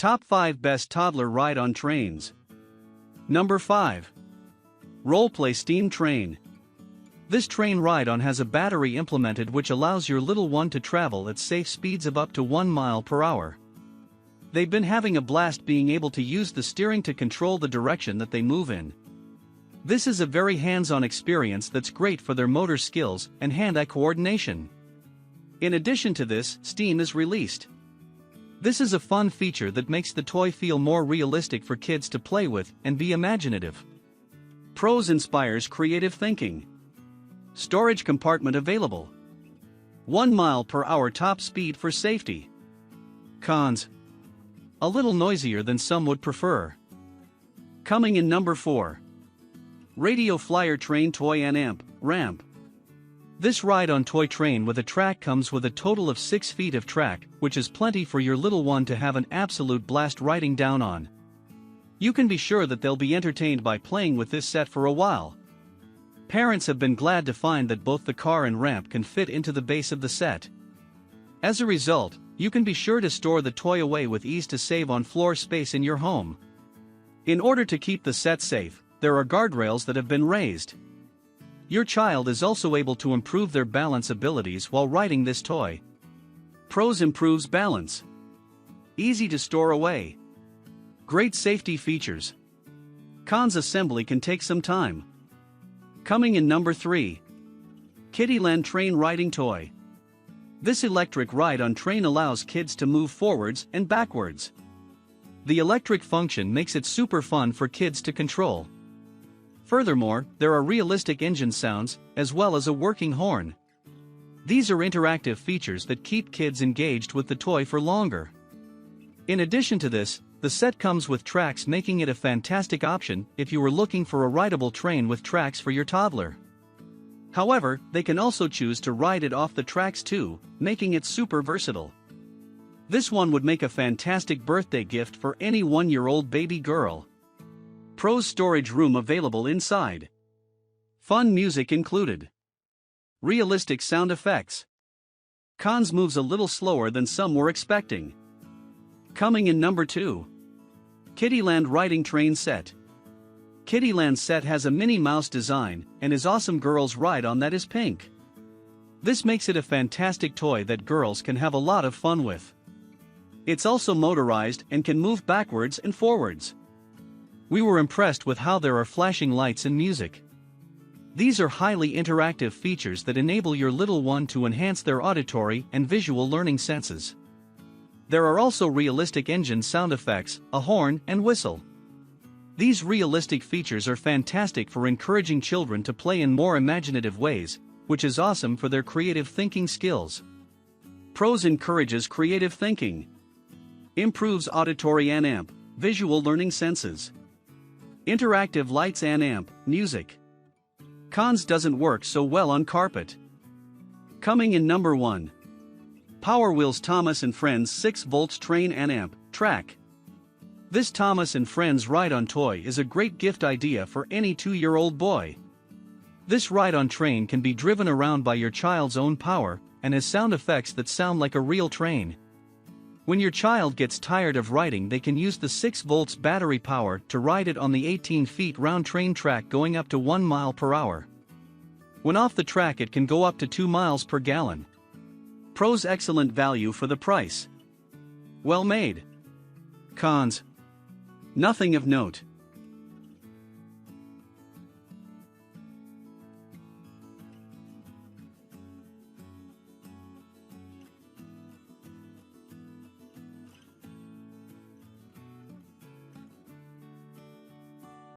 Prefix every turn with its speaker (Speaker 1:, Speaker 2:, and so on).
Speaker 1: Top 5 Best Toddler Ride on Trains. Number 5. Roleplay Steam Train. This train ride-on has a battery implemented which allows your little one to travel at safe speeds of up to 1 mile per hour. They've been having a blast being able to use the steering to control the direction that they move in. This is a very hands-on experience that's great for their motor skills and hand-eye coordination. In addition to this, steam is released. This is a fun feature that makes the toy feel more realistic for kids to play with and be imaginative. Pros: inspires creative thinking. Storage compartment available. 1 mile per hour top speed for safety. Cons: a little noisier than some would prefer. Coming in number 4. Radio Flyer Train Toy and Amp, Ramp. This ride-on toy train with a track comes with a total of 6 feet of track, which is plenty for your little one to have an absolute blast riding down on. You can be sure that they'll be entertained by playing with this set for a while. Parents have been glad to find that both the car and ramp can fit into the base of the set. As a result, you can be sure to store the toy away with ease to save on floor space in your home. In order to keep the set safe, there are guardrails that have been raised. Your child is also able to improve their balance abilities while riding this toy. Pros: improves balance. Easy to store away. Great safety features. Cons: assembly can take some time. Coming in number 3. Kiddieland Train Riding Toy. This electric ride-on train allows kids to move forwards and backwards. The electric function makes it super fun for kids to control. Furthermore, there are realistic engine sounds, as well as a working horn. These are interactive features that keep kids engaged with the toy for longer. In addition to this, the set comes with tracks, making it a fantastic option if you were looking for a rideable train with tracks for your toddler. However, they can also choose to ride it off the tracks too, making it super versatile. This one would make a fantastic birthday gift for any 1-year-old baby girl. Pros: storage room available inside. Fun music included. Realistic sound effects. Cons: moves a little slower than some were expecting. Coming in number 2. Kiddieland Riding Train Set. Kiddieland set has a Minnie Mouse design and is awesome girls ride on that is pink. This makes it a fantastic toy that girls can have a lot of fun with. It's also motorized and can move backwards and forwards. We were impressed with how there are flashing lights and music. These are highly interactive features that enable your little one to enhance their auditory and visual learning senses. There are also realistic engine sound effects, a horn, and whistle. These realistic features are fantastic for encouraging children to play in more imaginative ways, which is awesome for their creative thinking skills. Pros: encourages creative thinking. Improves auditory and amp, visual learning senses. Interactive lights and amp, music. Cons: doesn't work so well on carpet. Coming in number 1. Power Wheels Thomas and Friends 6 volts Train and Amp, Track. This Thomas and Friends ride-on toy is a great gift idea for any 2-year-old boy. This ride-on train can be driven around by your child's own power and has sound effects that sound like a real train. When your child gets tired of riding, they can use the 6 volts battery power to ride it on the 18 feet round train track going up to 1 mile per hour. When off the track it can go up to 2 miles per gallon. Pros: excellent value for the price. Well made. Cons: nothing of note.